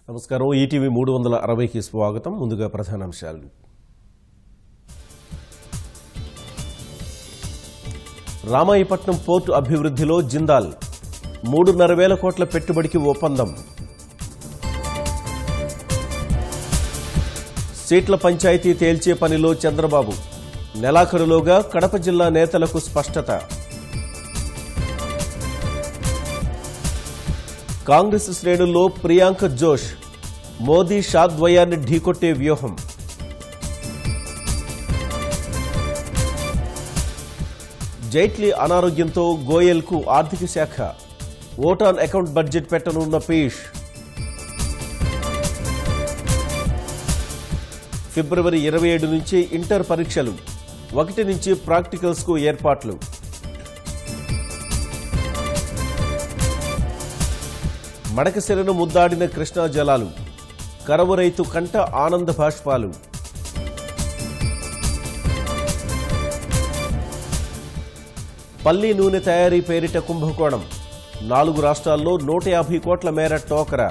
నమస్కారం. ఈటీవీ 360కి స్వాగతం. ముందుగా ప్రధానాంశాలు. రామాయపట్నం పోర్టు అభివృద్ధిలో జిందాల్ 3,500 కోట్ల పెట్టుబడికి ఒప్పందం. సీట్ల పంచాయతీ తేల్చే పనిలో చంద్రబాబు నెలాఖరులోగా కడప జిల్లా నేతలకు స్పష్టత. కాంగ్రెస్ శ్రేణుల్లో ప్రియాంక జోష్, మోదీ షా ద్వయాన్ని ఢీకొట్టే వ్యూహం. జైట్లీ అనారోగ్యంతో గోయల్కు ఆర్థిక శాఖ ఓటాన్ అకౌంట్ బడ్జెట్ పెట్టనున్న పీయూష్. ఫిబ్రవరి 27 నుంచి ఇంటర్ పరీక్షలు, 1 నుంచి ప్రాక్టికల్స్కు ఏర్పాట్లు. మడకశిరను ముద్దాడిన కృష్ణా జలాలు, కరవు రైతు కంట ఆనంద భాష్పాలు. పల్లి నూనె తయారీ పేరిట కుంభకోణం, 4 రాష్ట్రాల్లో 150 కోట్ల మేర టోకరా.